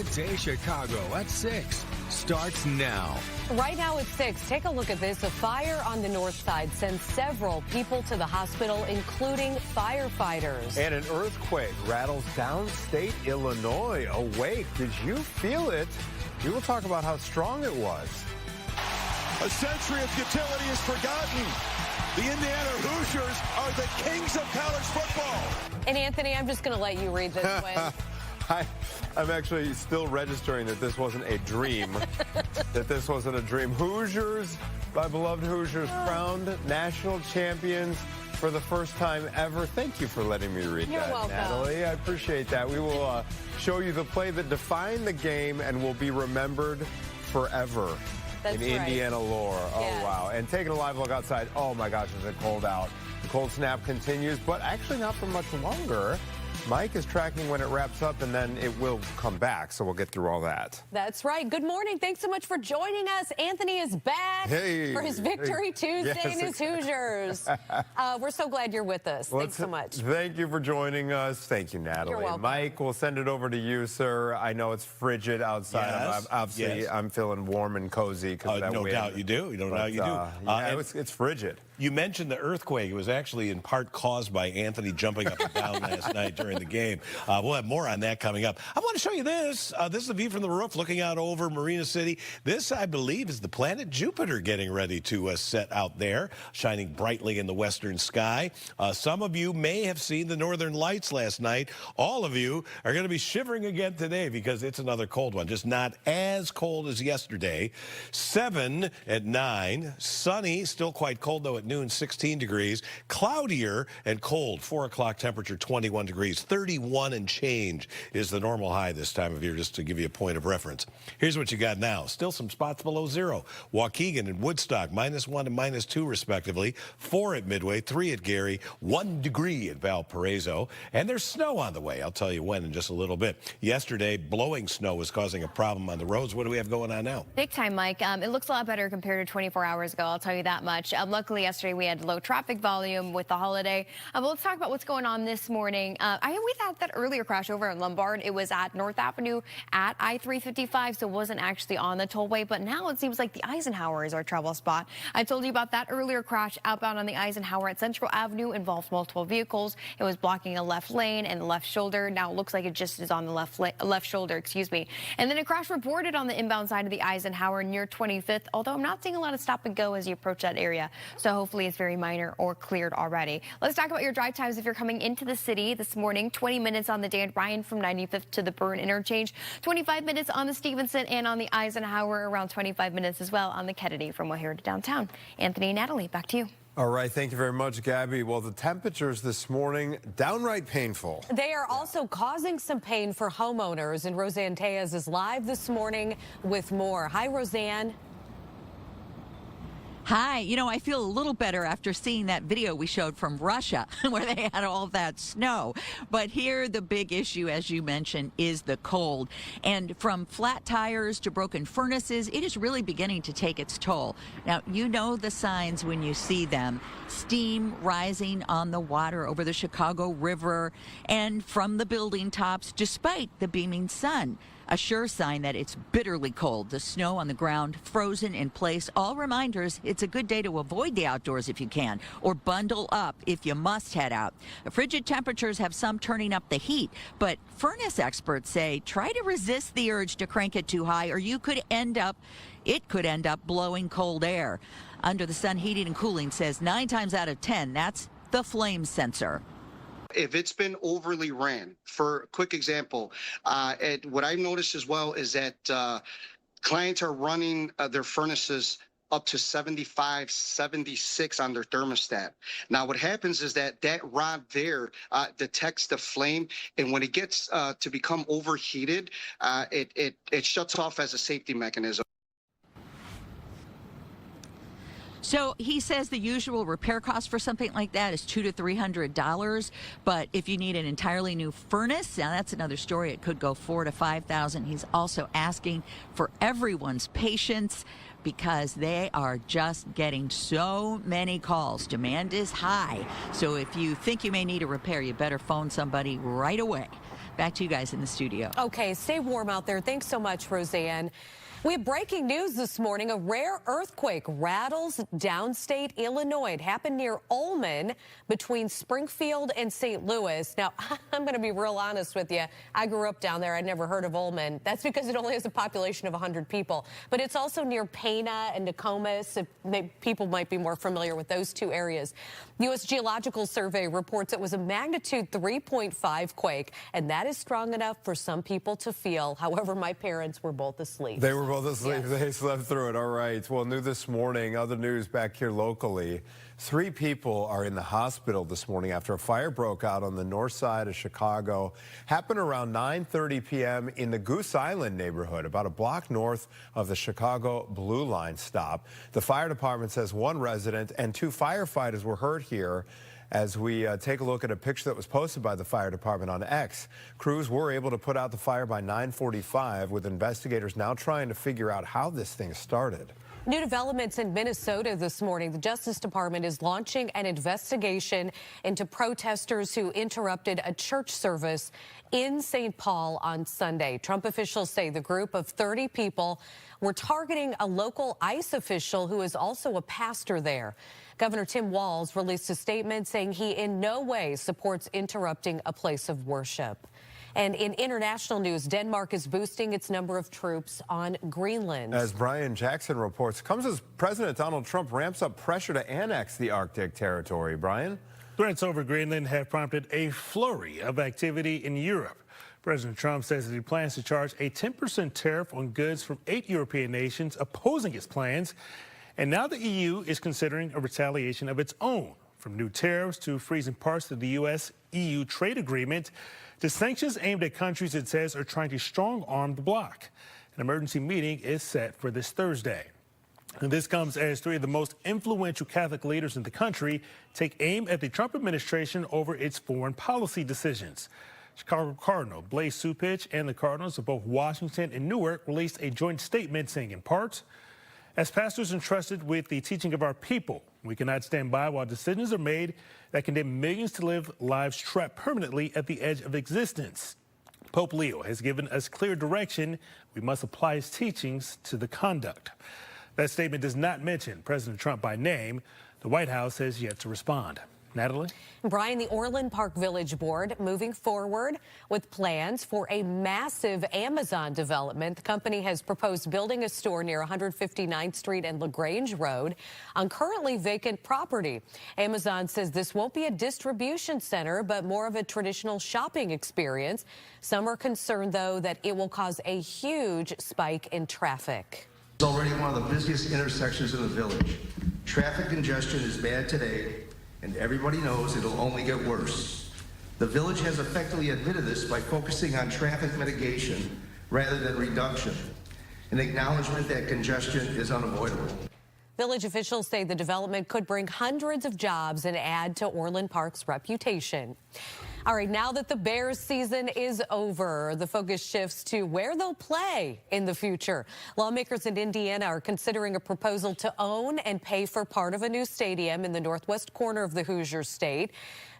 Weekday Chicago at 6 starts now. Right now at 6, take a look at this. A fire on the north side sends several people to the hospital, including firefighters. And an earthquake rattles downstate Illinois. Awake, did you feel it? We will talk about how strong it was. A century of futility is forgotten. The Indiana Hoosiers are the kings of college football. And Anthony, I'm just going to let you read this one. I'm actually still registering that this wasn't a dream. Hoosiers, my beloved Hoosiers, crowned national champions for the first time ever. Thank you for letting me read You're that, welcome. Natalie. I appreciate that. We will show you the play that defined the game and will be remembered forever. That's in right. Indiana lore. Oh, Yes. wow. And taking a live look outside. Oh, my gosh, is it cold out. The cold snap continues, but actually not for much longer. Mike is tracking when it wraps up, and then it will come back, so we'll get through all that. That's right. Good morning. Thanks so much for joining us. Anthony is back for his Victory Tuesday and his Hoosiers. We're so glad you're with us. Thanks so much. Thank you for joining us. Thank you, Natalie. You're welcome. Mike, we'll send it over to you, sir. I know it's frigid outside. Yes. Obviously, Yes. I'm feeling warm and cozy because of that No wind. doubt you do. No doubt you do. Yeah, it's frigid. You mentioned the earthquake. It was actually in part caused by Anthony jumping up and down last night during the game. We'll have more on that coming up. I want to show you this. This is a view from the roof looking out over Marina City. This, I believe, is the planet Jupiter getting ready to set out there, shining brightly in the western sky. Some of you may have seen the northern lights last night. All of you are going to be shivering again today because it's another cold one, just not as cold as yesterday. 7 at 9. Sunny, still quite cold, though, at noon, 16 degrees. Cloudier and cold, 4 o'clock temperature, 21 degrees. 31 and change is the normal high this time of year, just to give you a point of reference. Here's what you got now. Still some spots below zero. Waukegan and Woodstock, -1 and -2 respectively. 4 at Midway, 3 at Gary, 1 degree at Valparaiso. And there's snow on the way. I'll tell you when in just a little bit. Yesterday, blowing snow was causing a problem on the roads. What do we have going on now? Big time, Mike. It looks a lot better compared to 24 hours ago, I'll tell you that much. Luckily, yesterday we had low traffic volume with the holiday. But let's talk about what's going on this morning. We had that earlier crash over in Lombard. It was at North Avenue at I-355, so it wasn't actually on the tollway. But now it seems like the Eisenhower is our trouble spot. I told you about that earlier crash outbound on the Eisenhower at Central Avenue. Involved multiple vehicles. It was blocking a left lane and the left shoulder. Now it looks like it just is on the left shoulder, excuse me. And then a crash reported on the inbound side of the Eisenhower near 25th, although I'm not seeing a lot of stop and go as you approach that area. So hopefully it's very minor or cleared already. Let's talk about your drive times if you're coming into the city this morning. 20 minutes on the Dan Ryan from 95th to the Burn interchange. 25 minutes on the Stevenson and on the Eisenhower. Around 25 minutes as well on the Kennedy from O'Hare to downtown. Anthony and Natalie, back to you. All right, thank you very much, Gabby. Well, the temperatures this morning, downright painful. They are also causing some pain for homeowners, and Roseanne Tejas is live this morning with more. Hi, Roseanne. Hi. You know, I feel a little better after seeing that video we showed from Russia where they had all that snow. But here the big issue, as you mentioned, is the cold. And from flat tires to broken furnaces, it is really beginning to take its toll. Now, you know the signs when you see them. Steam rising on the water over the Chicago River and from the building tops despite the beaming sun. A sure sign that it's bitterly cold. The snow on the ground frozen in place. All reminders it's a good day to avoid the outdoors if you can, or bundle up if you must head out. The frigid temperatures have some turning up the heat, but furnace experts say try to resist the urge to crank it too high, or it could end up blowing cold air. Under the Sun Heating and Cooling says 9 times out of 10, that's the flame sensor. If it's been overly ran, for a quick example, what I've noticed as well is that clients are running their furnaces up to 75, 76 on their thermostat. Now, what happens is that rod there detects the flame, and when it gets to become overheated, it shuts off as a safety mechanism. So he says the usual repair cost for something like that is $200 to $300. But if you need an entirely new furnace, now that's another story. It could go $4,000 to $5,000. He's also asking for everyone's patience because they are just getting so many calls. Demand is high. So if you think you may need a repair, you better phone somebody right away. Back to you guys in the studio. Okay, stay warm out there. Thanks so much, Roseanne. We have breaking news this morning. A rare earthquake rattles downstate Illinois. It happened near Ullman between Springfield and St. Louis. Now, I'm going to be real honest with you. I grew up down there. I'd never heard of Ullman. That's because it only has a population of 100 people. But it's also near Pana and Nokomis. People might be more familiar with those two areas. The U.S. Geological Survey reports it was a magnitude 3.5 quake, and that is strong enough for some people to feel. However, my parents were both asleep. They were both asleep. Yes. They slept through it. All right. Well, new this morning, other news back here locally. 3 people are in the hospital this morning after a fire broke out on the north side of Chicago. Happened around 9:30 p.m. in the Goose Island neighborhood, about a block north of the Chicago Blue Line stop. The fire department says 1 resident and 2 firefighters were hurt here. As we take a look at a picture that was posted by the fire department on X. Crews were able to put out the fire by 9:45, with investigators now trying to figure out how this thing started. New developments in Minnesota this morning. The Justice Department is launching an investigation into protesters who interrupted a church service in St. Paul on Sunday. Trump officials say the group of 30 people were targeting a local ICE official who is also a pastor there. Governor Tim Walz released a statement saying he in no way supports interrupting a place of worship. And in international news, Denmark is boosting its number of troops on Greenland. As Brian Jackson reports, comes as President Donald Trump ramps up pressure to annex the Arctic territory. Brian? Threats over Greenland have prompted a flurry of activity in Europe. President Trump says that he plans to charge a 10% tariff on goods from 8 European nations opposing his plans. And now the EU is considering a retaliation of its own, from new tariffs to freezing parts of the U.S.-EU trade agreement to sanctions aimed at countries it says are trying to strong-arm the bloc. An emergency meeting is set for this Thursday. And this comes as 3 of the most influential Catholic leaders in the country take aim at the Trump administration over its foreign policy decisions. Chicago Cardinal Blaise Supich and the Cardinals of both Washington and Newark released a joint statement saying, in part, as pastors entrusted with the teaching of our people, we cannot stand by while decisions are made that condemn millions to live lives trapped permanently at the edge of existence. Pope Leo has given us clear direction. We must apply his teachings to the conduct. That statement does not mention President Trump by name. The White House has yet to respond. Natalie? Brian, the Orland Park Village Board moving forward with plans for a massive Amazon development. The company has proposed building a store near 159th Street and LaGrange Road on currently vacant property. Amazon says this won't be a distribution center, but more of a traditional shopping experience. Some are concerned, though, that it will cause a huge spike in traffic. It's already one of the busiest intersections in the village. Traffic congestion is bad today, and everybody knows it'll only get worse. The village has effectively admitted this by focusing on traffic mitigation rather than reduction, an acknowledgement that congestion is unavoidable. Village officials say the development could bring hundreds of jobs and add to Orland Park's reputation. All right, now that the Bears season is over, the focus shifts to where they'll play in the future. Lawmakers in Indiana are considering a proposal to own and pay for part of a new stadium in the northwest corner of the Hoosier state.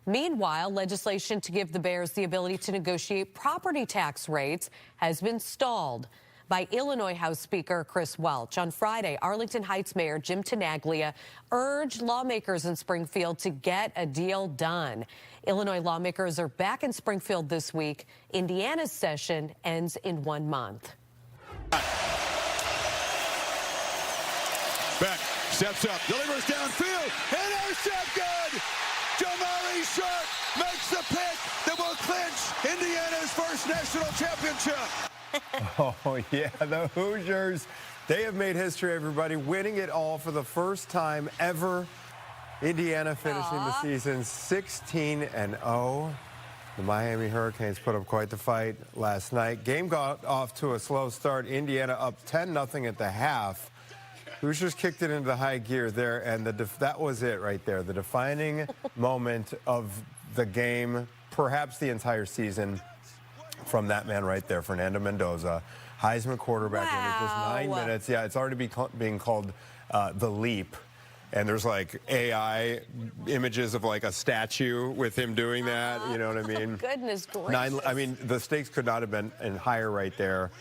Meanwhile, legislation to give the Bears the ability to negotiate property tax rates has been stalled by Illinois House Speaker Chris Welch. On Friday, Arlington Heights Mayor Jim Tenaglia urged lawmakers in Springfield to get a deal done. Illinois lawmakers are back in Springfield this week. Indiana's session ends in 1 month. Beck steps up, delivers downfield, intercept good! Jamari Sharp makes the pick that will clinch Indiana's first national championship. Oh, yeah, the Hoosiers, they have made history, everybody, winning it all for the first time ever. Indiana finishing the season 16-0. The Miami Hurricanes put up quite the fight last night. Game got off to a slow start. Indiana up 10-0 at the half. Hoosiers kicked it into the high gear there, and that was it right there. The defining moment of the game, perhaps the entire season, from that man right there, Fernando Mendoza, Heisman quarterback. Wow. In just 9 minutes. Yeah, it's already being called the leap. and there's like AI images of like a statue with him doing that. You know what I mean? Goodness gracious. I mean, the stakes could not have been any higher right there.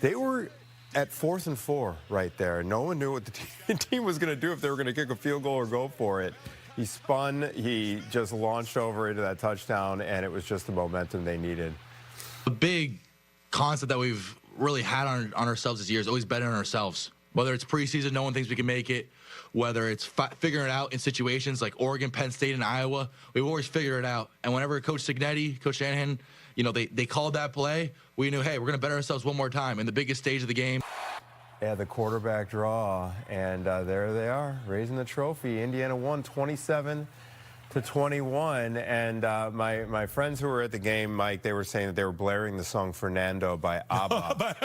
They were at 4th and 4 right there. No one knew what the team was going to do, if they were going to kick a field goal or go for it. He spun, he just launched over into that touchdown, and it was just the momentum they needed. The big concept that we've really had on ourselves this year is always betting on ourselves. Whether it's preseason, no one thinks we can make it. Whether it's figuring it out in situations like Oregon, Penn State, and Iowa, we've always figured it out. And whenever Coach Cignetti, Coach Shanahan, you know, they called that play, we knew, hey, we're going to bet ourselves one more time in the biggest stage of the game. Yeah, the quarterback draw, and there they are, raising the trophy. Indiana won 27-21, and my friends who were at the game, Mike, they were saying that they were blaring the song Fernando by ABBA.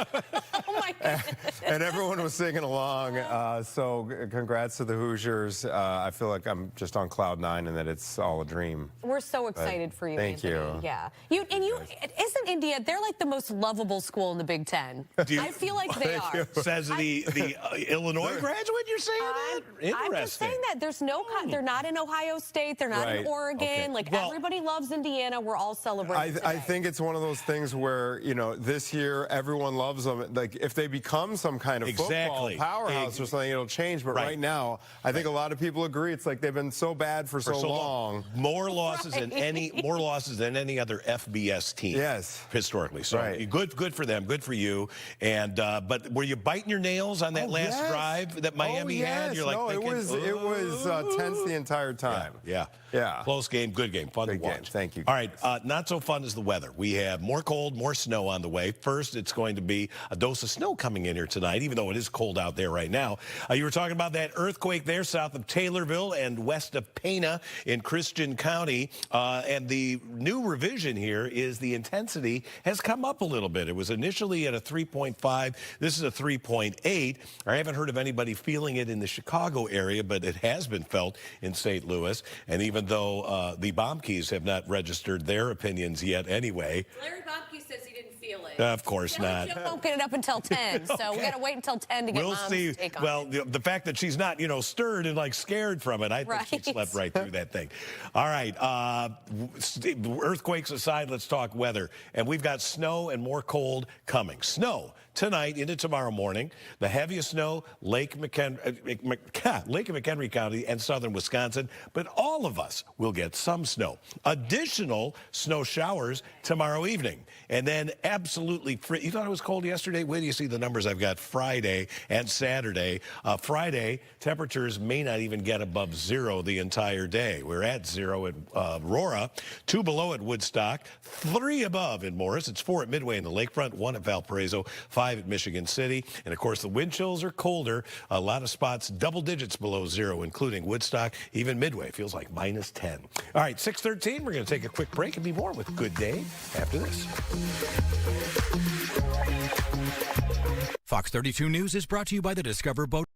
Oh, my goodness. And everyone was singing along, so congrats to the Hoosiers. I feel like I'm just on cloud 9 and that it's all a dream. We're so excited for you, Thank Anthony. you. Yeah. Isn't India, they're like the most lovable school in the Big Ten. I feel like they are. Says the Illinois graduate, you're saying that? Interesting. I'm just saying that. There's no, they're not in Ohio State. They're not in Oregon. Okay. Like, Well, everybody loves Indiana. We're all celebrating I think it's one of those things where, you know, this year everyone loves them. Like, if they become some kind of football powerhouse or something, it'll change. But right now, I think a lot of people agree. It's like they've been so bad for so long. More losses than any other FBS team. Yes, historically. So good for them. Good for you. And but were you biting your nails on that last drive that Miami had? You're like, no, thinking, it was tense the entire time. Yeah. Close game, good game, fun to watch. Thank you. All right, not so fun is the weather. We have more cold, more snow on the way. First, it's going to be a dose of snow coming in here tonight, even though it is cold out there right now. You were talking about that earthquake there south of Taylorville and west of Pana in Christian County. And the new revision here is the intensity has come up a little bit. It was initially at a 3.5. This is a 3.8. I haven't heard of anybody feeling it in the Chicago area, but it has been felt in St. Louis. And even though the Baumke's have not registered their opinions yet anyway. Larry Baumke says he didn't feel it. Of course not. Jill won't get it up until 10, so we got to wait until 10 to get Mom's take on it. The fact that she's not, stirred and like scared from it, I think she slept right through that thing. All right, earthquakes aside, let's talk weather. And we've got snow and more cold coming. Snow tonight into tomorrow morning. The heaviest snow, Lake of McHenry County and southern Wisconsin, but all of us will get some snow. Additional snow showers tomorrow evening. And then absolutely free. You thought it was cold yesterday? Wait till you see the numbers I've got Friday and Saturday. Friday, temperatures may not even get above 0 the entire day. We're at 0 at Aurora, 2 below at Woodstock, 3 above in Morris. It's 4 at Midway in the Lakefront, 1 at Valparaiso, 5 at Michigan City. And of course, the wind chills are colder. A lot of spots double digits below 0, including Woodstock. Even Midway feels like minus 10. All right, 6:13. We're going to take a quick break and be more with Good Day after this. Fox 32 News is brought to you by the Discover Boat.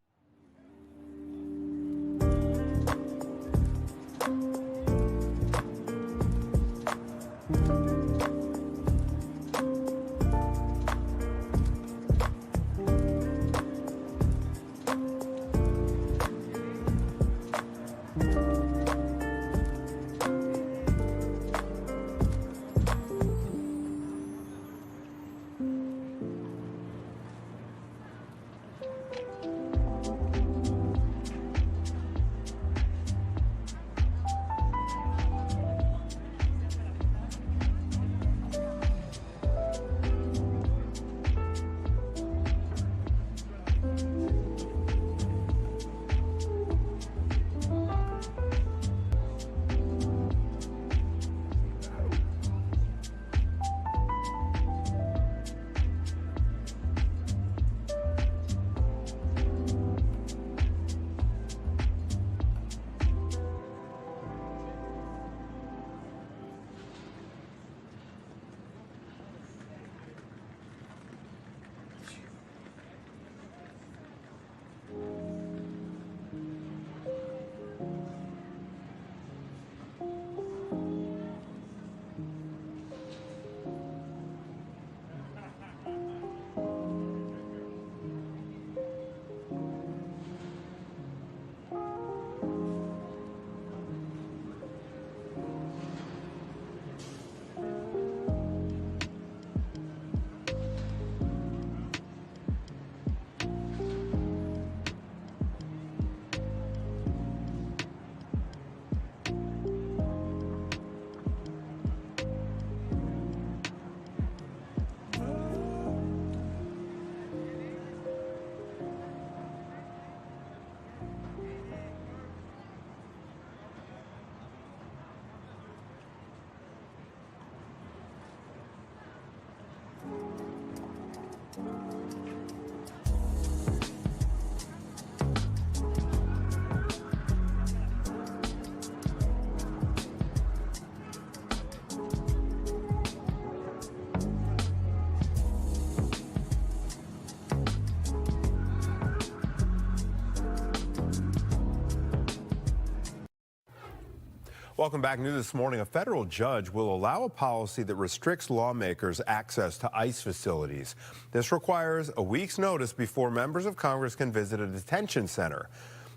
Welcome back. New this morning, a federal judge will allow a policy that restricts lawmakers' access to ICE facilities. This requires a week's notice before members of Congress can visit a detention center.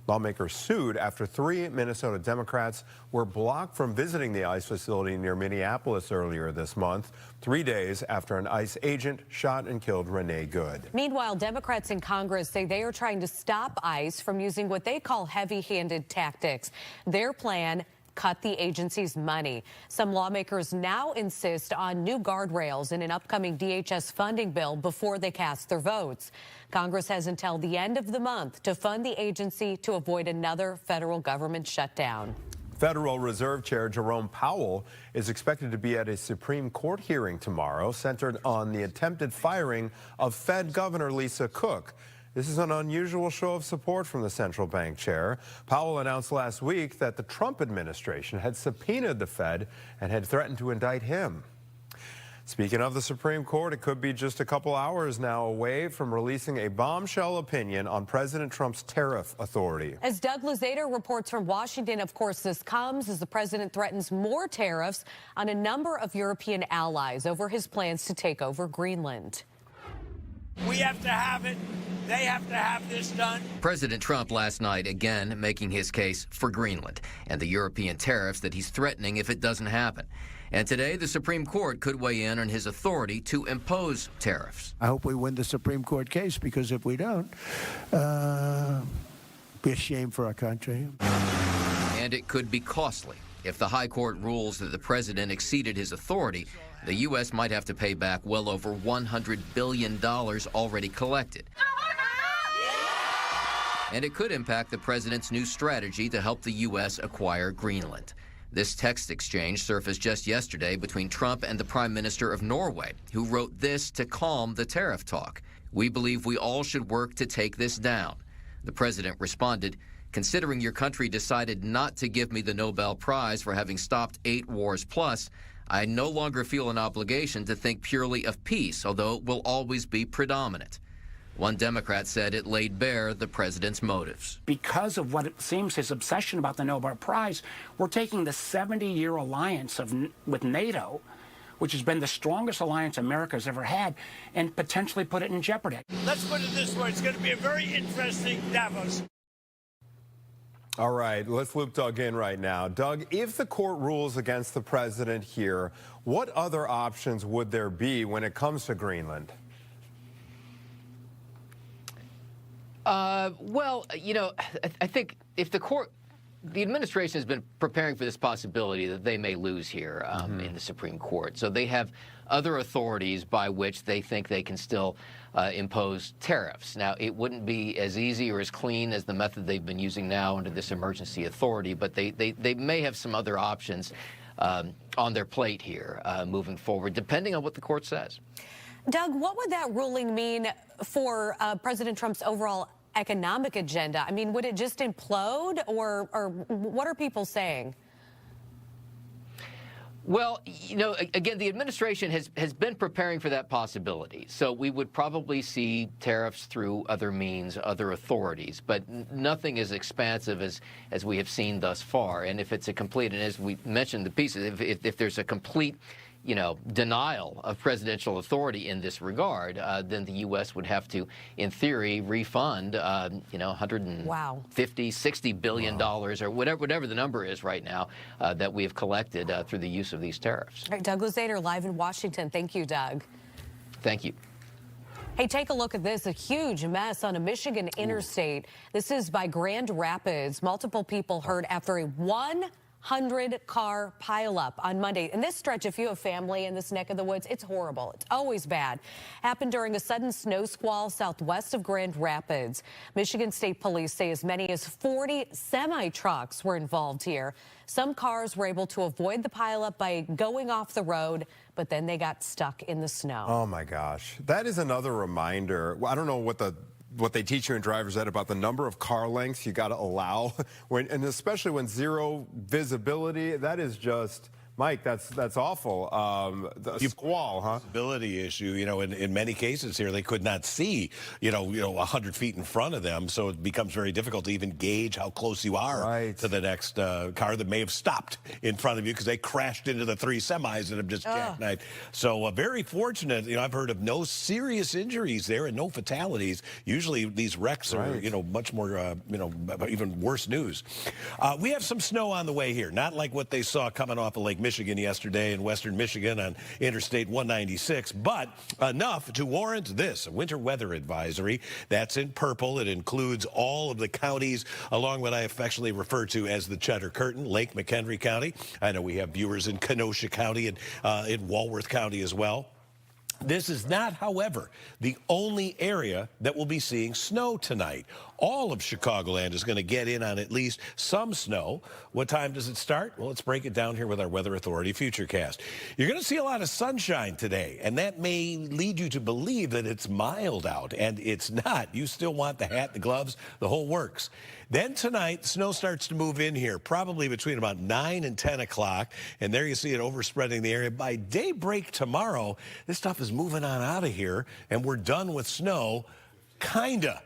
Lawmakers sued after 3 Minnesota Democrats were blocked from visiting the ICE facility near Minneapolis earlier this month, 3 days after an ICE agent shot and killed Renee Good. Meanwhile, Democrats in Congress say they are trying to stop ICE from using what they call heavy-handed tactics. Their plan: cut the agency's money. Some lawmakers now insist on new guardrails in an upcoming DHS funding bill before they cast their votes. Congress has until the end of the month to fund the agency to avoid another federal government shutdown. Federal Reserve Chair Jerome Powell is expected to be at a Supreme Court hearing tomorrow centered on the attempted firing of Fed Governor Lisa Cook. This is an unusual show of support from the central bank chair. Powell announced last week that the Trump administration had subpoenaed the Fed and had threatened to indict him. Speaking of the Supreme Court, it could be just a couple hours now away from releasing a bombshell opinion on President Trump's tariff authority. As Doug Luzader reports from Washington, of course, this comes as the president threatens more tariffs on a number of European allies over his plans to take over Greenland. We have to have it. They have to have this done. President Trump last night again making his case for Greenland and the European tariffs that he's threatening if it doesn't happen. And today, the Supreme Court could weigh in on his authority to impose tariffs. I hope we win the Supreme Court case, because if we don't, be a shame for our country. And it could be costly. If the High Court rules that the president exceeded his authority, the U.S. might have to pay back well over $100 billion already collected. And it could impact the president's new strategy to help the U.S. acquire Greenland. This text exchange surfaced just yesterday between Trump and the Prime Minister of Norway, who wrote this to calm the tariff talk. "We believe we all should work to take this down." The president responded, "Considering your country decided not to give me the Nobel Prize for having stopped 8 wars plus, I no longer feel an obligation to think purely of peace, although it will always be predominant." One Democrat said it laid bare the president's motives. Because of what it seems his obsession about the Nobel Prize, we're taking the 70-year alliance with NATO, which has been the strongest alliance America's ever had, and potentially put it in jeopardy. Let's put it this way. It's going to be a very interesting Davos. All right, let's loop Doug in right now. Doug, if the court rules against the president here, what other options would there be when it comes to Greenland? Well, you know, I think if the administration has been preparing for this possibility that they may lose here in the Supreme Court. So they have other authorities by which they think they can still impose tariffs. Now, it wouldn't be as easy or as clean as the method they've been using now under this emergency authority, but they may have some other options on their plate here moving forward, depending on what the court says. Doug, what would that ruling mean for President Trump's overall economic agenda? I mean, would it just implode, or what are people saying? Well, you know, again, the administration has been preparing for that possibility. So we would probably see tariffs through other means, other authorities, but nothing as expansive as we have seen thus far. And if it's a complete, and as we mentioned the pieces, if there's a complete, you know, denial of presidential authority in this regard, then the U.S. would have to, in theory, refund, you know, $150, $60 billion or whatever the number is right now that we have collected through the use of these tariffs. All right, Doug Luzader, live in Washington. Thank you, Doug. Thank you. Hey, take a look at this, a huge mess on a Michigan interstate. This is by Grand Rapids. Multiple people hurt after a 100-car pileup on Monday. In this stretch, if you have family in this neck of the woods, it's horrible. It's always bad. Happened during a sudden snow squall southwest of Grand Rapids. Michigan State Police say as many as 40 semi-trucks were involved here. Some cars were able to avoid the pileup by going off the road, but then they got stuck in the snow. Oh, my gosh. That is another reminder. I don't know what they teach you in driver's ed about the number of car lengths you got to allow, and especially when zero visibility. That is just Mike, that's awful. The squall, huh? Visibility issue. You know, in many cases here, they could not see, 100 feet in front of them, so it becomes very difficult to even gauge how close you are to the next car that may have stopped in front of you because they crashed into the 3 semis that have just jackknifed. So very fortunate. I've heard of no serious injuries there and no fatalities. Usually these wrecks are, much more, even worse news. We have some snow on the way here, not like what they saw coming off of Lake Michigan yesterday in western Michigan on Interstate 196, but enough to warrant this, a winter weather advisory. That's in purple. It includes all of the counties along what I affectionately refer to as the Cheddar Curtain, Lake McHenry County. I know we have viewers in Kenosha County and in Walworth County as well. This is not, however, the only area that will be seeing snow tonight. All of Chicagoland is going to get in on at least some snow. What time does it start? Well, let's break it down here with our Weather Authority Futurecast. You're going to see a lot of sunshine today, and that may lead you to believe that it's mild out, and it's not. You still want the hat, the gloves, the whole works. Then tonight, snow starts to move in here, probably between about 9 and 10 o'clock, and there you see it overspreading the area. By daybreak tomorrow, this stuff is moving on out of here, and we're done with snow, kinda,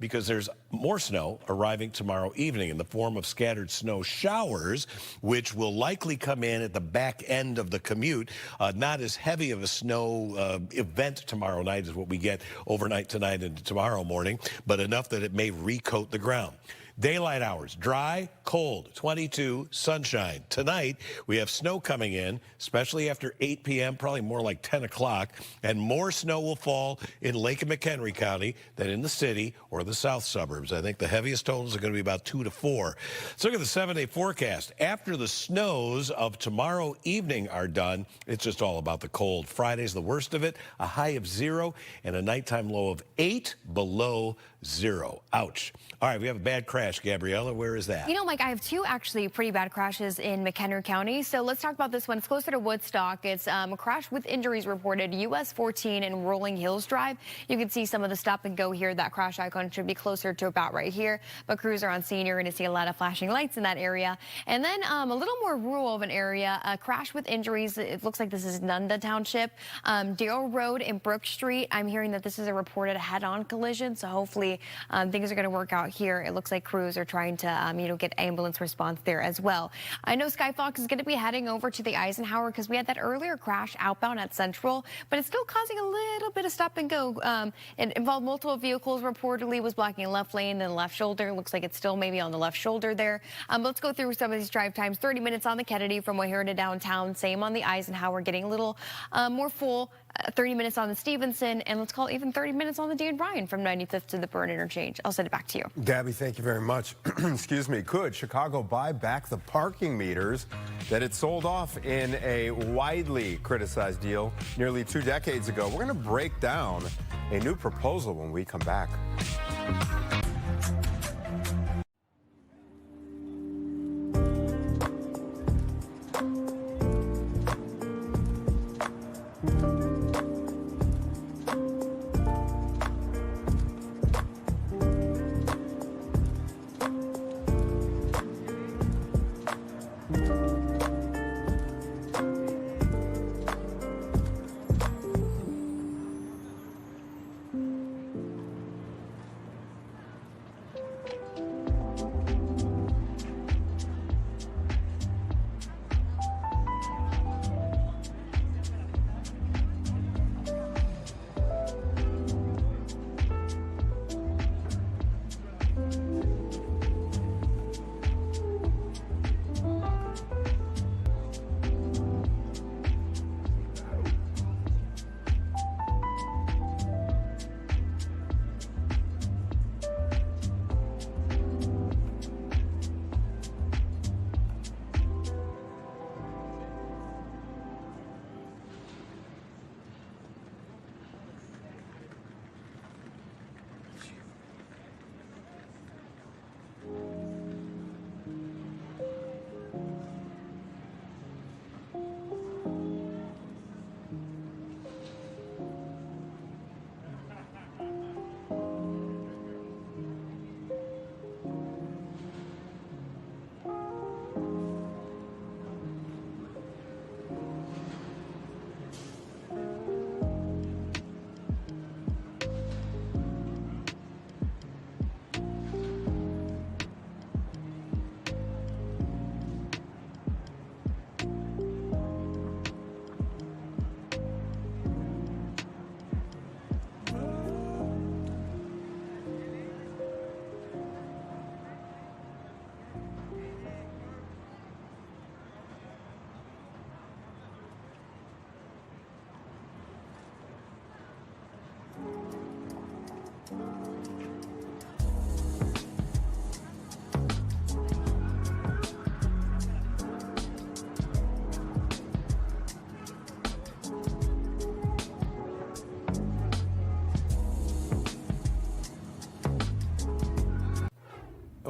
because there's more snow arriving tomorrow evening in the form of scattered snow showers, which will likely come in at the back end of the commute. Not as heavy of a snow event tomorrow night as what we get overnight tonight and tomorrow morning, but enough that it may recoat the ground. Daylight hours, dry, cold, 22, sunshine. Tonight, we have snow coming in, especially after 8 p.m., probably more like 10 o'clock, and more snow will fall in Lake and McHenry County than in the city or the south suburbs. I think the heaviest totals are going to be about 2 to 4. Let's look at the 7-day forecast. After the snows of tomorrow evening are done, it's just all about the cold. Friday's the worst of it, a high of 0 and a nighttime low of 8 below 0. Ouch. All right, we have a bad crash. Gabriella, where is that? Mike, I have 2 actually pretty bad crashes in McHenry County. So let's talk about this one. It's closer to Woodstock. It's a crash with injuries reported, US 14 and Rolling Hills Drive. You can see some of the stop and go here. That crash icon should be closer to about right here. But crews are on scene. You're going to see a lot of flashing lights in that area. And then a little more rural of an area, a crash with injuries. It looks like this is Nunda Township. Dale Road and Brook Street. I'm hearing that this is a reported head-on collision. So hopefully things are going to work out here. It looks like crews are trying to, get ambulance response there as well. I know Skyfox is going to be heading over to the Eisenhower because we had that earlier crash outbound at Central, but it's still causing a little bit of stop and go. It involved multiple vehicles, reportedly was blocking left lane and left shoulder. Looks like it's still maybe on the left shoulder there. Let's go through some of these drive times. 30 minutes on the Kennedy from O'Hare to downtown. Same on the Eisenhower, getting a little more full. 30 minutes on the Stevenson, and let's call it even 30 minutes on the Dan Bryan from 95th to the Burn interchange. I'll send it back to you. Gabby, thank you very much. Excuse me. Could Chicago buy back the parking meters that it sold off in a widely criticized deal nearly 2 decades ago? We're going to break down a new proposal when we come back.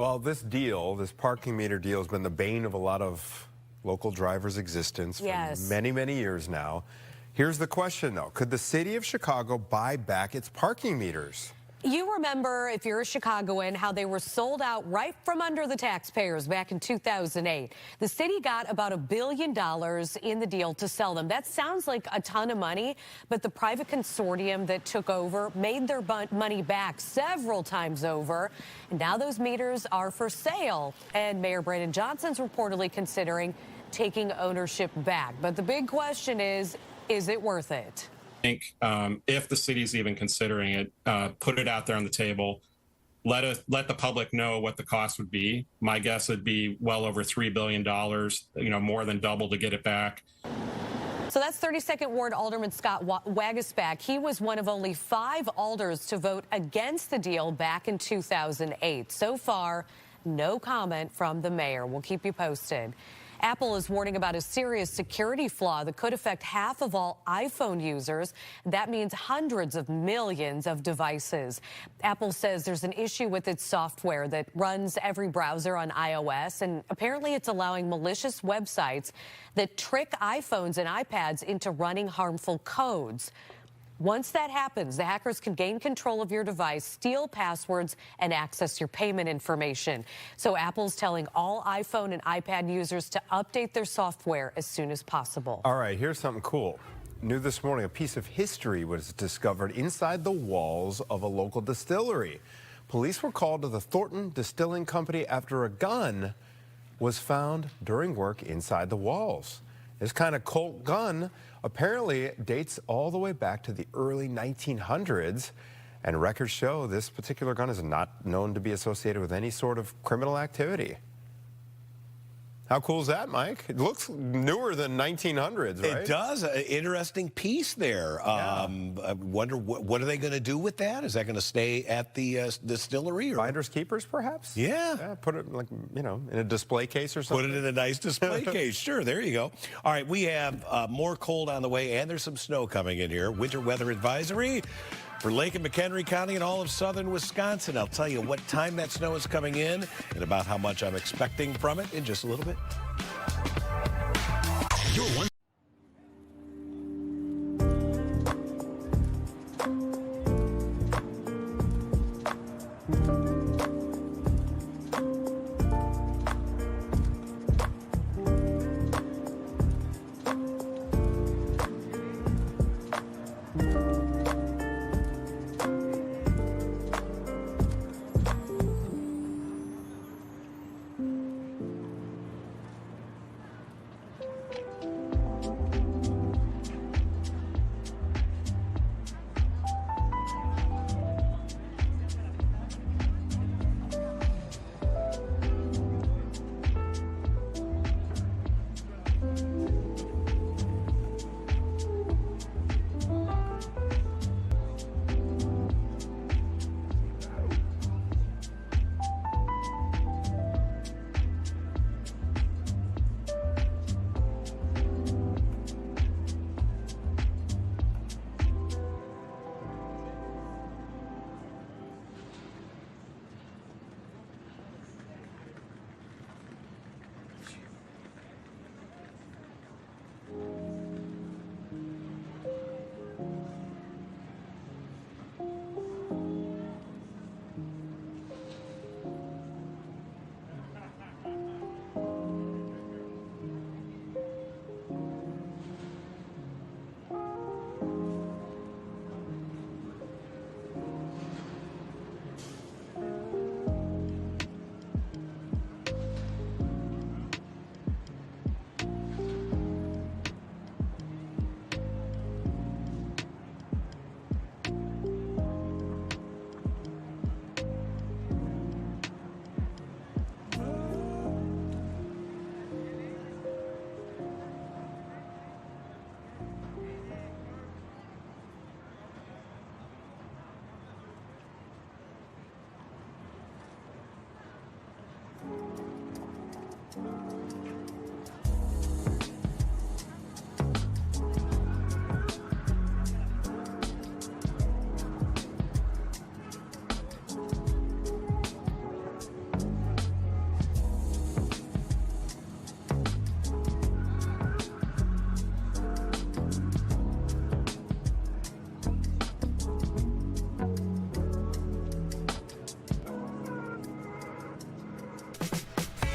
Well, this parking meter deal has been the bane of a lot of local drivers' existence for many, many years now. Here's the question, though. Could the city of Chicago buy back its parking meters? You remember, if you're a Chicagoan, how they were sold out right from under the taxpayers back in 2008. The city got about $1 billion in the deal to sell them. That sounds like a ton of money, but the private consortium that took over made their money back several times over. And now those meters are for sale. And Mayor Brandon Johnson's reportedly considering taking ownership back. But the big question is it worth it? I think if the city's even considering it, put it out there on the table. Let the public know what the cost would be. My guess would be well over $3 billion, more than double to get it back. So that's 32nd Ward Alderman Scott Wagasback. He was one of only 5 alders to vote against the deal back in 2008. So far, no comment from the mayor. We'll keep you posted. Apple is warning about a serious security flaw that could affect half of all iPhone users. That means hundreds of millions of devices. Apple says there's an issue with its software that runs every browser on iOS, and apparently it's allowing malicious websites that trick iPhones and iPads into running harmful codes. Once that happens, the hackers can gain control of your device, steal passwords, and access your payment information. So Apple's telling all iPhone and iPad users to update their software as soon as possible. All right, here's something cool. New this morning, a piece of history was discovered inside the walls of a local distillery. Police were called to the Thornton Distilling Company after a gun was found during work inside the walls. This kind of Colt gun apparently dates all the way back to the early 1900s, and records show this particular gun is not known to be associated with any sort of criminal activity. How cool is that, Mike? It looks newer than 1900s, right? It does. An interesting piece there. I wonder what are they going to do with that? Is that going to stay at the distillery? Or? Finders keepers, perhaps? Yeah. Put it in a display case or something. Put it in a nice display case. Sure, there you go. All right, we have more cold on the way, and there's some snow coming in here. Winter weather advisory for Lake and McHenry County and all of southern Wisconsin. I'll tell you what time that snow is coming in and about how much I'm expecting from it in just a little bit.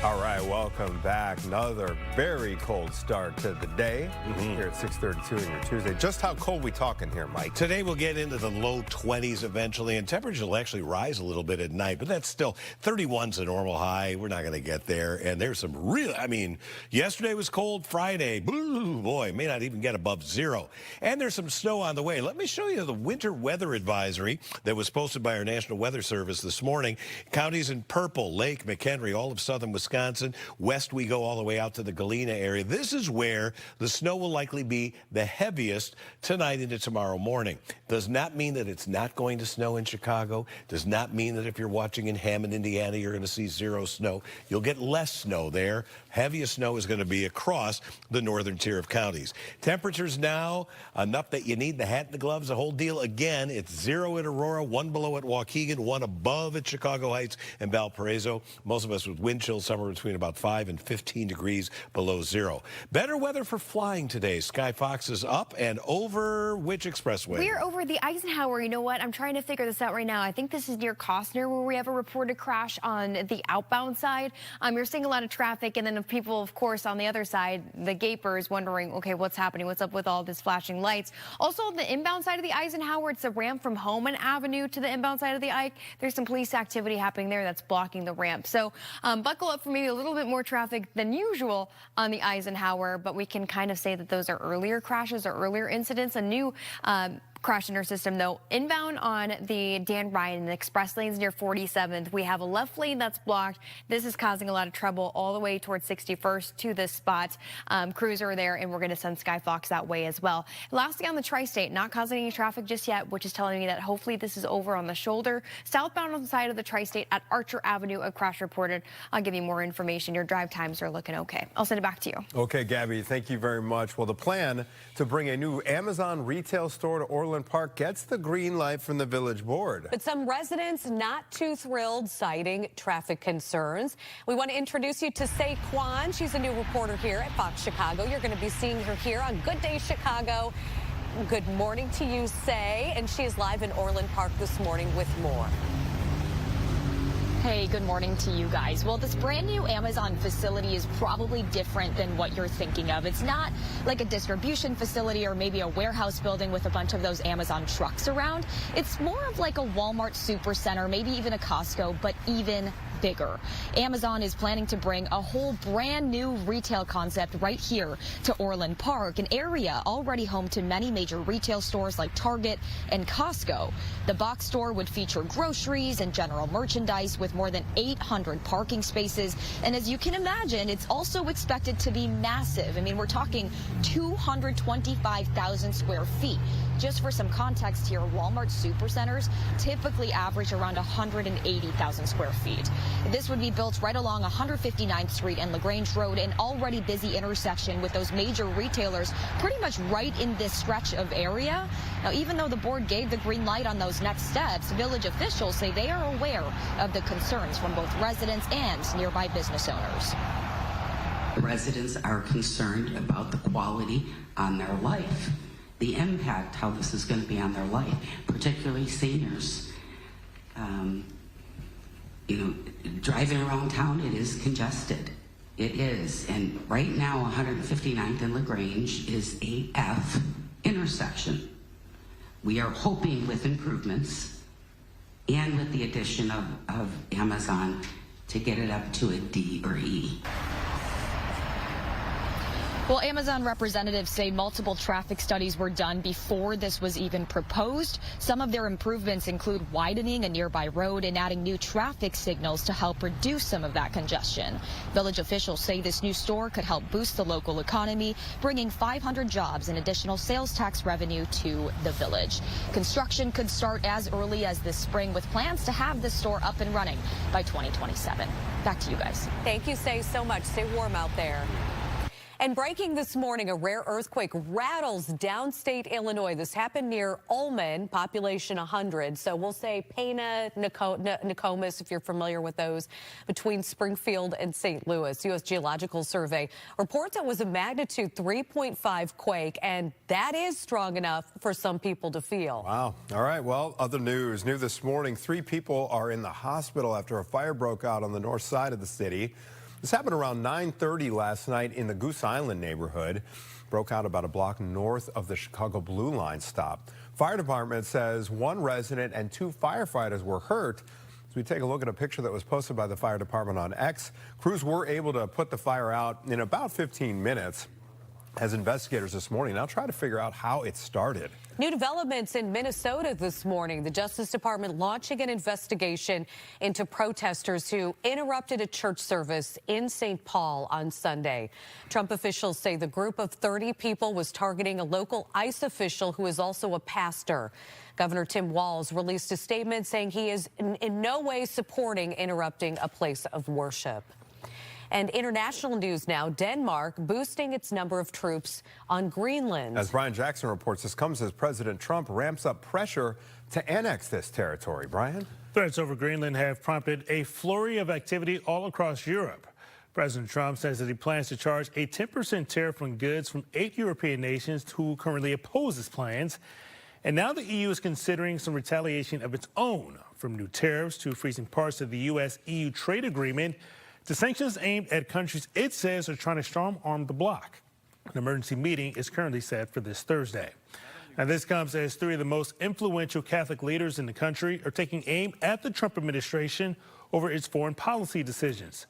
All right, welcome back. Another very cold start to the day here at 6:32 on your Tuesday. Just how cold we talking here, Mike? Today we'll get into the low 20s eventually, and temperatures will actually rise a little bit at night, but that's still 31's a normal high. We're not going to get there, and there's some real, yesterday was cold, Friday, boy, may not even get above zero. And there's some snow on the way. Let me show you the winter weather advisory that was posted by our National Weather Service this morning. Counties in purple, Lake, McHenry, all of southern Wisconsin. West we go all the way out to the Galena area. This is where the snow will likely be the heaviest tonight into tomorrow morning. Does not mean that it's not going to snow in Chicago. Does not mean that if you're watching in Hammond, Indiana, you're going to see zero snow. You'll get less snow there. Heaviest snow is going to be across the northern tier of counties. Temperatures now enough that you need the hat and the gloves, the whole deal. Again, it's 0 at Aurora, 1 below at Waukegan, 1 above at Chicago Heights and Valparaiso. Most of us with wind chills somewhere between about 5 and 15 degrees below zero. Better weather for flying today. Sky Fox is up and over which expressway? We're over the Eisenhower. You know what? I'm trying to figure this out right now. I think this is near Costner where we have a reported crash on the outbound side. You're seeing a lot of traffic, and then people, of course, on the other side, the gapers wondering, okay, what's happening? What's up with all this flashing lights? Also, on the inbound side of the Eisenhower, it's a ramp from Homan Avenue to the inbound side of the Ike. There's some police activity happening there that's blocking the ramp. So buckle up for maybe a little bit more traffic than usual on the Eisenhower, but we can kind of say that those are earlier crashes or earlier incidents. A new crash in our system, though. Inbound on the Dan Ryan, the express lanes near 47th, we have a left lane that's blocked. This is causing a lot of trouble all the way towards 61st to this spot. Crews are there, and we're going to send Sky Fox that way as well. Lastly, on the tri-state, not causing any traffic just yet, which is telling me that hopefully this is over on the shoulder. Southbound on the side of the tri-state at Archer Avenue, a crash reported. I'll give you more information. Your drive times are looking okay. I'll send it back to you. Okay, Gabby, thank you very much. Well, the plan to bring a new Amazon retail store to Orland Park gets the green light from the Village Board. But some residents not too thrilled, citing traffic concerns. We want to introduce you to Say Kwan. She's a new reporter here at Fox Chicago. You're going to be seeing her here on Good Day Chicago. Good morning to you, Say. And she is live in Orland Park this morning with more. Hey, good morning to you guys. Well, this brand new Amazon facility is probably different than what you're thinking of. It's not like a distribution facility or maybe a warehouse building with a bunch of those Amazon trucks around. It's more of like a Walmart supercenter, maybe even a Costco, but even bigger. Amazon is planning to bring a whole brand new retail concept right here to Orland Park, an area already home to many major retail stores like Target and Costco. The box store would feature groceries and general merchandise with more than 800 parking spaces. And as you can imagine, it's also expected to be massive. I mean, we're talking 225,000 square feet. Just for some context here, Walmart supercenters typically average around 180,000 square feet. This would be built right along 159th Street and LaGrange Road, an already busy intersection with those major retailers pretty much right in this stretch of area. Now, even though the board gave the green light on those next steps, village officials say they are aware of the concerns from both residents and nearby business owners. Residents are concerned about the quality on their life, the impact, how this is going to be on their life, particularly seniors. Driving around town, it is congested. It is. And right now, 159th and LaGrange is a F intersection. We are hoping with improvements and with the addition of Amazon to get it up to a D or E. Well, Amazon representatives say multiple traffic studies were done before this was even proposed. Some of their improvements include widening a nearby road and adding new traffic signals to help reduce some of that congestion. Village officials say this new store could help boost the local economy, bringing 500 jobs and additional sales tax revenue to the village. Construction could start as early as this spring, with plans to have the store up and running by 2027. Back to you guys. Thank you, Say, so much. Stay warm out there. And breaking this morning, a rare earthquake rattles downstate Illinois. This happened near Ullman, population 100. So we'll say Pana, Nokomis, if you're familiar with those, between Springfield and St. Louis. U.S. Geological Survey reports it was a magnitude 3.5 quake, and that is strong enough for some people to feel. Wow. All right. Well, other news. New this morning, 3 people are in the hospital after a fire broke out on the north side of the city. This happened around 9:30 last night in the Goose Island neighborhood. Broke out about a block north of the Chicago Blue Line stop. Fire department says one resident and 2 firefighters were hurt. As we take a look at a picture that was posted by the fire department on X, crews were able to put the fire out in about 15 minutes. As investigators this morning now try to figure out how it started. New developments in Minnesota this morning. The Justice Department launching an investigation into protesters who interrupted a church service in St. Paul on Sunday. Trump officials say the group of 30 people was targeting a local ICE official who is also a pastor. Governor Tim Walz released a statement saying he is in no way supporting interrupting a place of worship. And international news now, Denmark boosting its number of troops on Greenland. As Brian Jackson reports, this comes as President Trump ramps up pressure to annex this territory. Brian? Threats over Greenland have prompted a flurry of activity all across Europe. President Trump says that he plans to charge a 10% tariff on goods from 8 European nations who currently oppose his plans. And now the EU is considering some retaliation of its own, from new tariffs to freezing parts of the U.S.-EU trade agreement to sanctions aimed at countries it says are trying to strong-arm the bloc. An emergency meeting is currently set for this Thursday. Now, this comes as 3 of the most influential Catholic leaders in the country are taking aim at the Trump administration over its foreign policy decisions.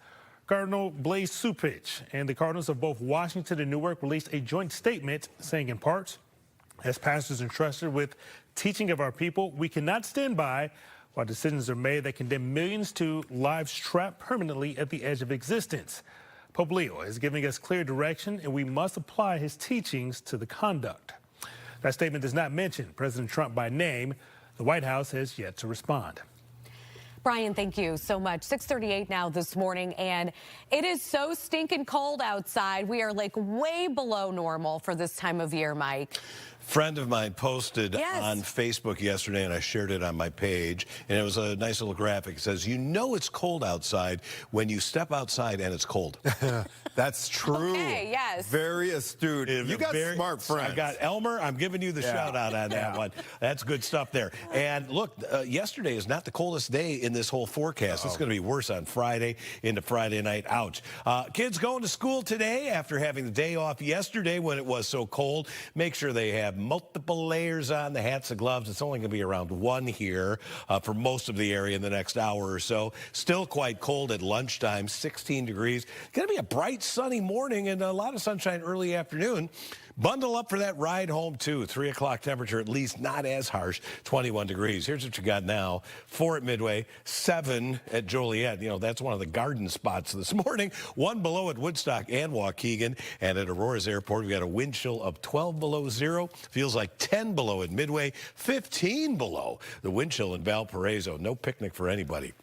Cardinal Blaise Supich and the cardinals of both Washington and Newark released a joint statement saying, in part, as pastors entrusted with teaching of our people, we cannot stand by while decisions are made that condemn millions to lives trapped permanently at the edge of existence. Pope Leo is giving us clear direction, and we must apply his teachings to the conduct. That statement does not mention President Trump by name. The White House has yet to respond. Brian, thank you so much. 6:38 now this morning, and it is so stinking cold outside. We are like way below normal for this time of year, Mike. Friend of mine posted on Facebook yesterday, and I shared it on my page, and it was a nice little graphic. It says, you know it's cold outside when you step outside and it's cold. That's true. Okay, yes. Very astute. You got smart friends. I got Elmer. I'm giving you the shout out on that one. That's good stuff there. And look, yesterday is not the coldest day in this whole forecast. It's going to be worse on Friday into Friday night. Ouch. Kids going to school today after having the day off yesterday when it was so cold. Make sure they have multiple layers on, the hats and gloves. It's only going to be around 1 here for most of the area in the next hour or so. Still quite cold at lunchtime, 16 degrees. Going to be a bright, sunny morning and a lot of sunshine early afternoon. Bundle up for that ride home, too. 3 o'clock temperature, at least not as harsh, 21 degrees. Here's what you got now. 4 at Midway, 7 at Joliet. You know, that's one of the garden spots this morning. 1 below at Woodstock and Waukegan. And at Aurora's Airport, we got a wind chill of 12 below zero. Feels like 10 below at Midway, 15 below. The wind chill in Valparaiso. No picnic for anybody.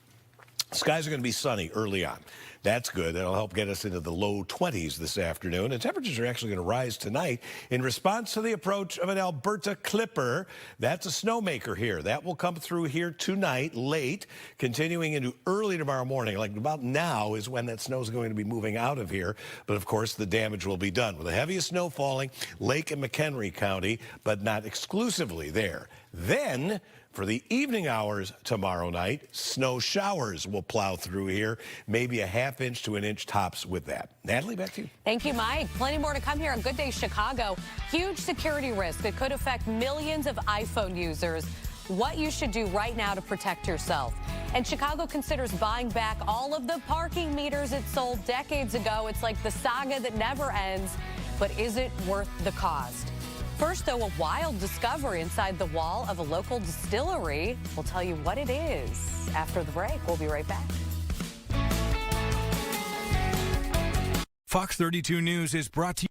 Skies are going to be sunny early on. That's good. That'll help get us into the low 20s this afternoon. And temperatures are actually going to rise tonight in response to the approach of an Alberta clipper. That's a snowmaker here. That will come through here tonight, late, continuing into early tomorrow morning. Like about now is when that snow is going to be moving out of here. But, of course, the damage will be done. With the heaviest snow falling, Lake and McHenry County, but not exclusively there. Then, for the evening hours tomorrow night, snow showers will plow through here, maybe a ½ inch to 1 inch tops with that. Natalie, back to you. Thank you, Mike. Plenty more to come here on Good Day Chicago. Huge security risk that could affect millions of iPhone users. What you should do right now to protect yourself. And Chicago considers buying back all of the parking meters it sold decades ago. It's like the saga that never ends, but is it worth the cost? First, though, a wild discovery inside the wall of a local distillery. We'll tell you what it is after the break. We'll be right back. Fox 32 News is brought to you.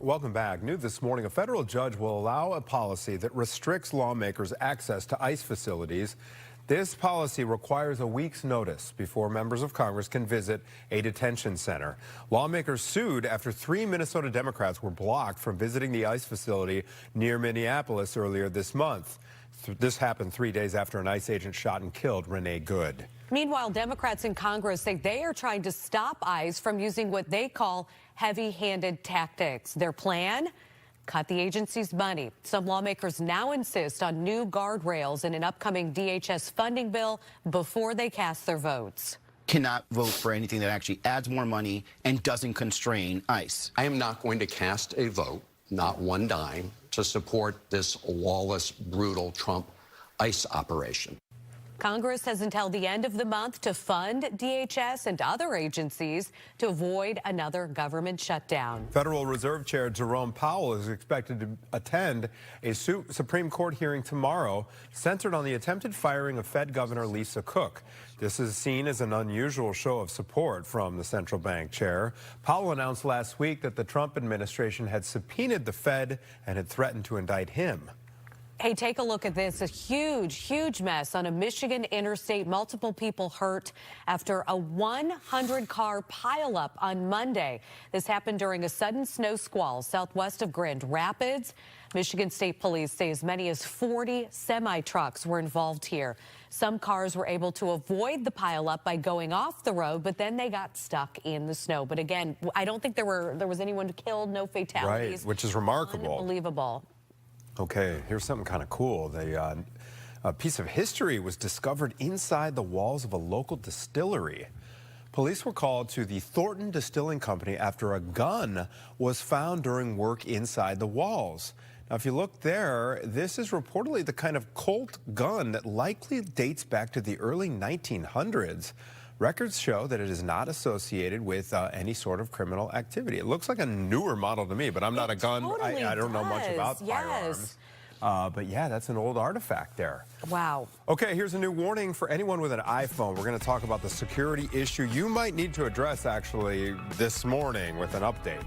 Welcome back. New this morning, a federal judge will allow a policy that restricts lawmakers' access to ICE facilities. This policy requires a week's notice before members of Congress can visit a detention center. Lawmakers sued after 3 Minnesota Democrats were blocked from visiting the ICE facility near Minneapolis earlier this month. This happened 3 days after an ICE agent shot and killed Renee Good. Meanwhile, Democrats in Congress say they are trying to stop ICE from using what they call heavy-handed tactics. Their plan? Cut the agency's money. Some lawmakers now insist on new guardrails in an upcoming DHS funding bill before they cast their votes. Cannot vote for anything that actually adds more money and doesn't constrain ICE. I am not going to cast a vote, not one dime, to support this lawless, brutal Trump ICE operation. Congress has until the end of the month to fund DHS and other agencies to avoid another government shutdown. Federal Reserve Chair Jerome Powell is expected to attend a Supreme Court hearing tomorrow centered on the attempted firing of Fed Governor Lisa Cook. This is seen as an unusual show of support from the central bank chair. Powell announced last week that the Trump administration had subpoenaed the Fed and had threatened to indict him. Hey, take a look at this. A huge mess on a Michigan interstate. Multiple people hurt after a 100-car pileup on Monday. This happened during a sudden snow squall southwest of Grand Rapids. Michigan State Police say as many as 40 semi-trucks were involved here. Some cars were able to avoid the pileup by going off the road, but then they got stuck in the snow. But again, I don't think there was anyone killed, no fatalities. Right, which is remarkable. Unbelievable. Okay, here's something kind of cool. A piece of history was discovered inside the walls of a local distillery. Police were called to the Thornton Distilling Company after a gun was found during work inside the walls. Now, if you look there, this is reportedly the kind of Colt gun that likely dates back to the early 1900s. Records show that it is not associated with any sort of criminal activity. It looks like a newer model to me, but I'm not a gun. Totally I don't know much about yes. firearms. But yeah, that's an old artifact there. Wow. Okay, here's a new warning for anyone with an iPhone. We're going to talk about the security issue you might need to address actually this morning with an update.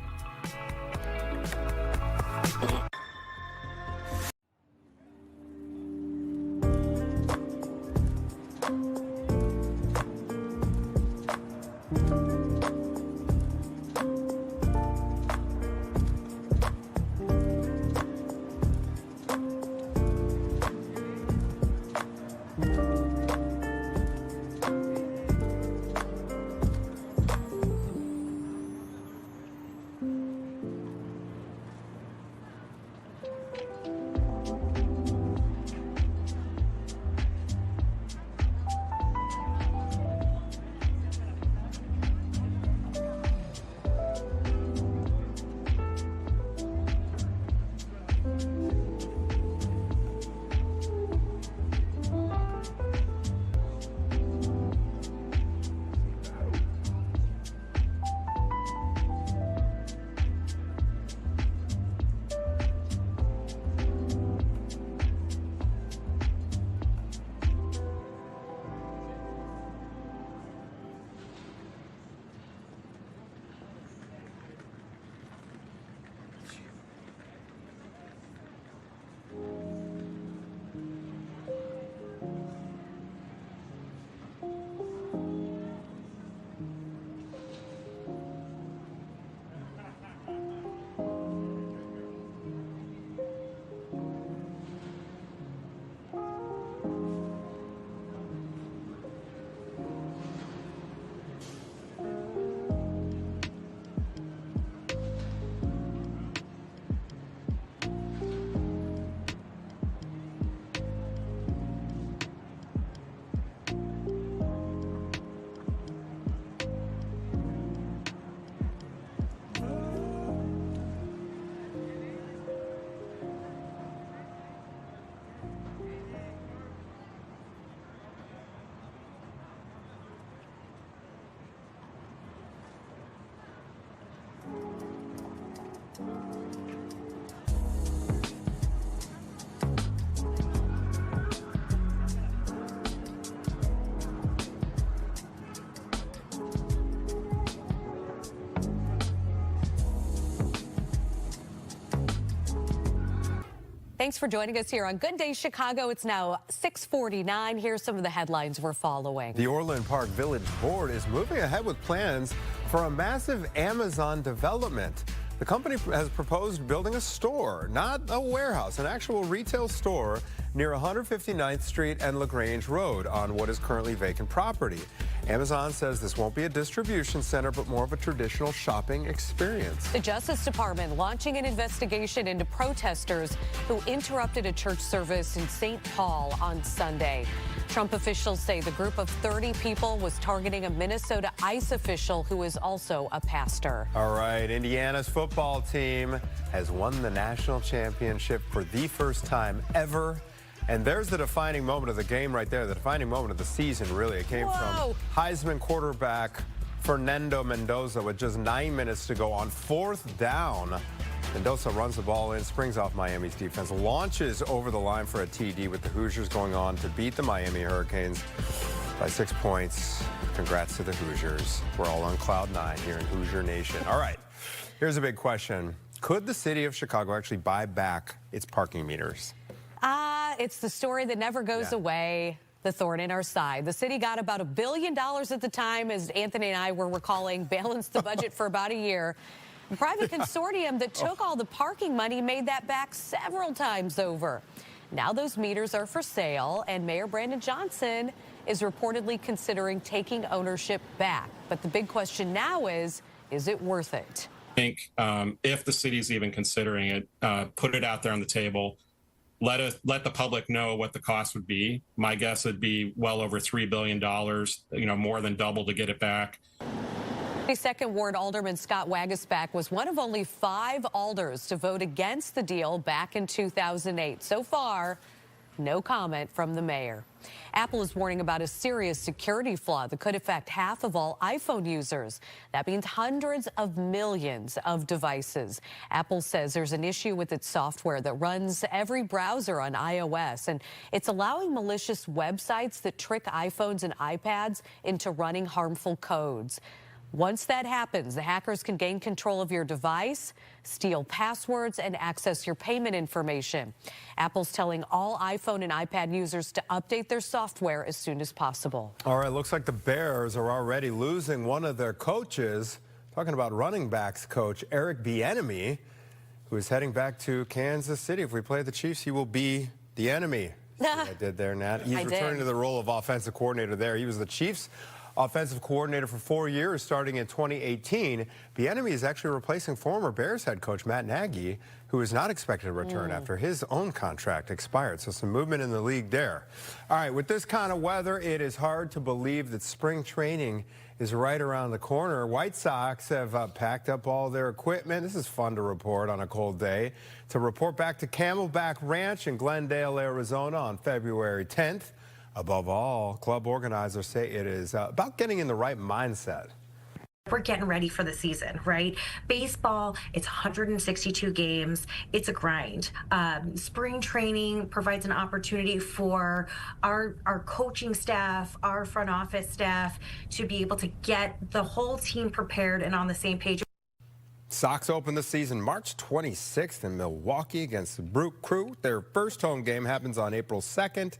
Thanks for joining us here on Good Day Chicago. It's now 6:49. Here's some of the headlines we're following. The Orland Park Village Board is moving ahead with plans for a massive Amazon development. The company has proposed building a store, not a warehouse, an actual retail store near 159th Street and LaGrange Road on what is currently vacant property. Amazon says this won't be a distribution center, but more of a traditional shopping experience. The Justice Department launching an investigation into protesters who interrupted a church service in St. Paul on Sunday. Trump officials say the group of 30 people was targeting a Minnesota ICE official who is also a pastor. All right, Indiana's football team has won the national championship for the first time ever. And there's the defining moment of the game right there, the defining moment of the season, really. It came from Heisman quarterback Fernando Mendoza with just 9 minutes to go on 4th down. Mendoza runs the ball in, springs off Miami's defense, launches over the line for a TD with the Hoosiers going on to beat the Miami Hurricanes by 6 points. Congrats to the Hoosiers. We're all on cloud 9 here in Hoosier Nation. All right, here's a big question. Could the city of Chicago actually buy back its parking meters? It's the story that never goes away, the thorn in our side. The city got about $1 billion at the time, as Anthony and I were recalling, balanced the budget for about a year. The private consortium that took all the parking money made that back several times over. Now those meters are for sale, and Mayor Brandon Johnson is reportedly considering taking ownership back. But the big question now is it worth it? I think if the city's even considering it, put it out there on the table. Let the public know what the cost would be. My guess would be well over $3 billion, more than double to get it back. 22nd Ward Alderman Scott Wagasback was one of only 5 alders to vote against the deal back in 2008. So far, no comment from the mayor. Apple is warning about a serious security flaw that could affect half of all iPhone users. That means hundreds of millions of devices. Apple says there's an issue with its software that runs every browser on iOS, and it's allowing malicious websites that trick iPhones and iPads into running harmful codes. Once that happens, the hackers can gain control of your device, steal passwords, and access your payment information. Apple's telling all iPhone and iPad users to update their software as soon as possible. All right, looks like the Bears are already losing one of their coaches. Talking about running backs coach Eric Bieniemy, who is heading back to Kansas City. If we play the Chiefs, he will be the enemy. See what I did there, Nat. He's returning to the role of offensive coordinator there. He was the Chiefs' offensive coordinator for 4 years, starting in 2018. Bieniemy is actually replacing former Bears head coach Matt Nagy, who is not expected to return after his own contract expired. So some movement in the league there. All right, with this kind of weather, it is hard to believe that spring training is right around the corner. White Sox have packed up all their equipment. This is fun to report on a cold day. To report back to Camelback Ranch in Glendale, Arizona on February 10th. Above all, club organizers say it is about getting in the right mindset. We're getting ready for the season, right? Baseball, it's 162 games. It's a grind. Spring training provides an opportunity for our coaching staff, our front office staff to be able to get the whole team prepared and on the same page. Sox open the season March 26th in Milwaukee against the Brook Crew. Their first home game happens on April 2nd.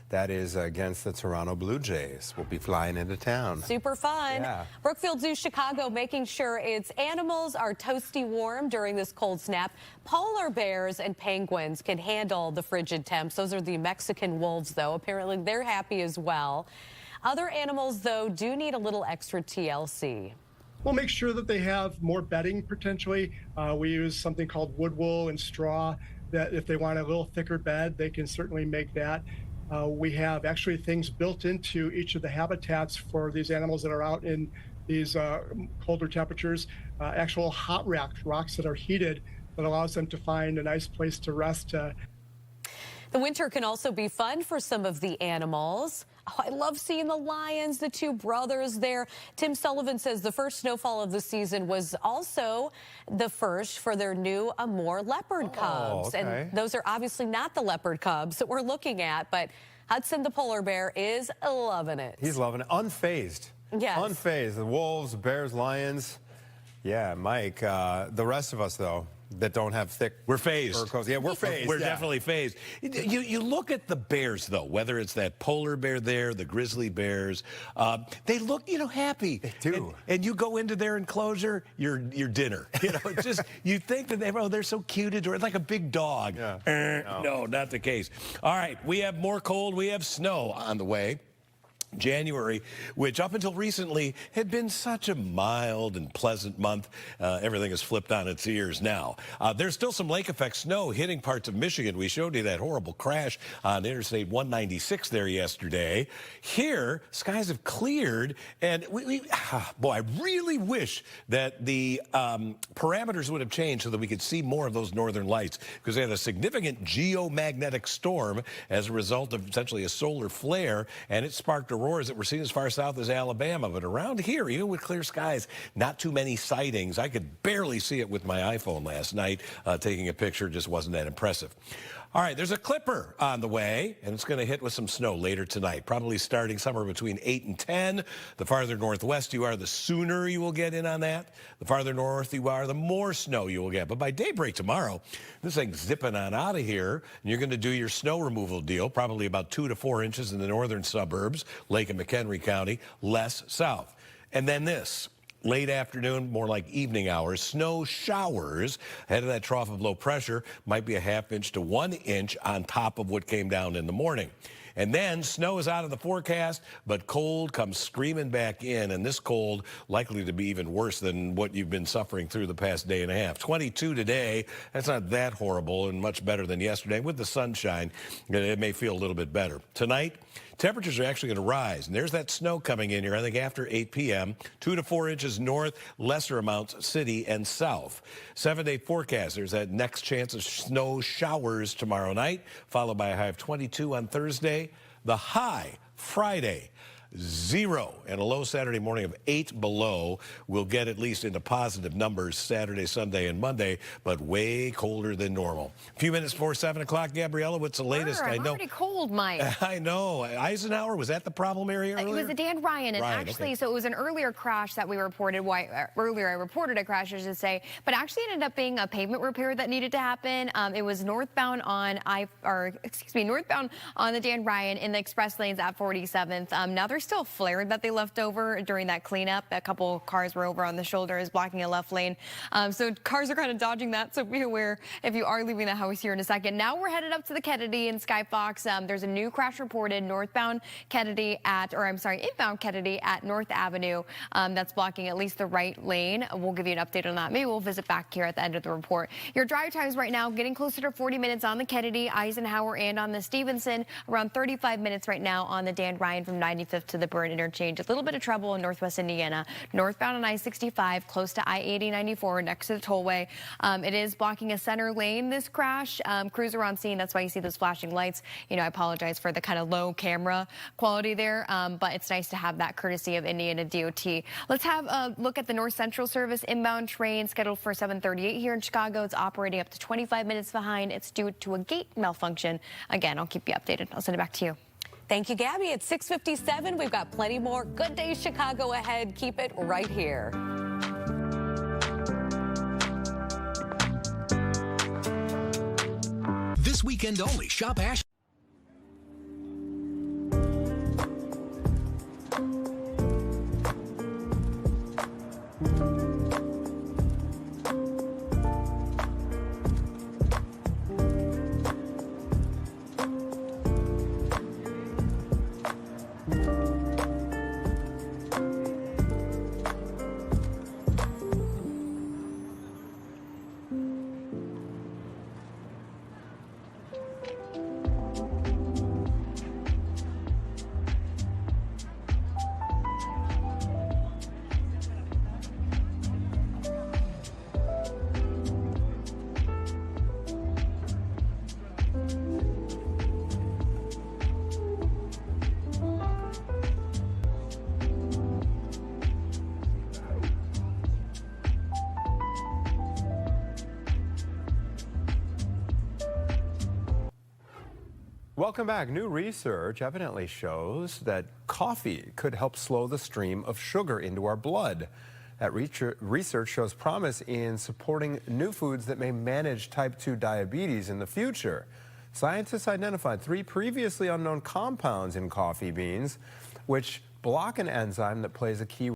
That is against the Toronto Blue Jays. We'll be flying into town. Super fun. Yeah. Brookfield Zoo Chicago making sure its animals are toasty warm during this cold snap. Polar bears and penguins can handle the frigid temps. Those are the Mexican wolves, though. Apparently, they're happy as well. Other animals, though, do need a little extra TLC. We'll make sure that they have more bedding potentially. We use something called wood wool and straw, that if they want a little thicker bed, they can certainly make that. We have actually things built into each of the habitats for these animals that are out in these colder temperatures, actual hot rocks that are heated that allows them to find a nice place to rest. The winter can also be fun for some of the animals. Oh, I love seeing the lions, the 2 brothers there. Tim Sullivan says the first snowfall of the season was also the first for their new Amur leopard cubs. Okay. And those are obviously not the leopard cubs that we're looking at, but Hudson the polar bear is loving it. He's loving it. Unfazed. Yes. Unfazed. The wolves, bears, lions. Yeah, Mike. The rest of us, though, that don't have thick. We're phased. fur coats. Yeah, we're phased. We're yeah. definitely phased. You look at the bears, though, whether it's that polar bear there, the grizzly bears, they look, happy. They do. And you go into their enclosure, your dinner. It's just, you think that they're so cute, it's like a big dog. Yeah. No, not the case. All right, we have more cold, we have snow on the way. January, which up until recently had been such a mild and pleasant month, everything is flipped on its ears now. There's still some lake effect snow hitting parts of Michigan. We showed you that horrible crash on Interstate 196 there yesterday. Here, skies have cleared, and boy, I really wish that the parameters would have changed so that we could see more of those northern lights, because they had a significant geomagnetic storm as a result of essentially a solar flare, and it sparked auroras that were seen as far south as Alabama. But around here, even with clear skies, not too many sightings. I could barely see it with my iPhone last night. Taking a picture just wasn't that impressive. All right, there's a clipper on the way, and it's going to hit with some snow later tonight, probably starting somewhere between 8 and 10. The farther northwest you are, the sooner you will get in on that. The farther north you are, the more snow you will get. But by daybreak tomorrow, this thing's zipping on out of here, and you're going to do your snow removal deal, probably about 2 to 4 inches in the northern suburbs, Lake and McHenry County, less south. And then this. Late afternoon, more like evening hours, snow showers ahead of that trough of low pressure, might be a ½ inch to 1 inch on top of what came down in the morning. And then snow is out of the forecast, but cold comes screaming back in, and this cold likely to be even worse than what you've been suffering through the past day and a half. 22 today, that's not that horrible and much better than yesterday. With the sunshine, it may feel a little bit better. Tonight, temperatures are actually going to rise, and there's that snow coming in here, I think, after 8 p.m. 2 to 4 inches north, lesser amounts city and south. 7-day forecast, there's that next chance of snow showers tomorrow night, followed by a high of 22 on Thursday. The high Friday, 0, and a low Saturday morning of 8 below. We'll get at least into positive numbers Saturday, Sunday, and Monday, but way colder than normal. A few minutes before 7 o'clock, Gabriella, what's the latest? I'm already cold, Mike. I know. Eisenhower, was that the problem area earlier? It was the Dan Ryan, and actually, so it was an earlier crash that we reported. Earlier I reported a crash, I should say, but actually it ended up being a pavement repair that needed to happen. It was northbound on northbound on the Dan Ryan in the express lanes at 47th. Now there's still a flare that they left over during that cleanup. A couple cars were over on the shoulders blocking a left lane. So cars are kind of dodging that, so be aware if you are leaving the house here in a second. Now we're headed up to the Kennedy and Skyfox. There's a new crash reported inbound Kennedy at North Avenue. That's blocking at least the right lane. We'll give you an update on that. Maybe we'll visit back here at the end of the report. Your drive times right now getting closer to 40 minutes on the Kennedy, Eisenhower, and on the Stevenson. Around 35 minutes right now on the Dan Ryan from 95th to the Burn interchange. A little bit of trouble in northwest Indiana. Northbound on I-65, close to I-80-94, next to the tollway. It is blocking a center lane, this crash. Crews are on scene. That's why you see those flashing lights. I apologize for the kind of low camera quality there, but it's nice to have that courtesy of Indiana DOT. Let's have a look at the North Central Service inbound train scheduled for 7:38 here in Chicago. It's operating up to 25 minutes behind. It's due to a gate malfunction. Again, I'll keep you updated. I'll send it back to you. Thank you, Gabby. It's 6:57. We've got plenty more Good Day Chicago ahead. Keep it right here. This weekend only, shop Ash. Welcome back. New research evidently shows that coffee could help slow the stream of sugar into our blood. That research shows promise in supporting new foods that may manage type 2 diabetes in the future. Scientists identified 3 previously unknown compounds in coffee beans, which block an enzyme that plays a key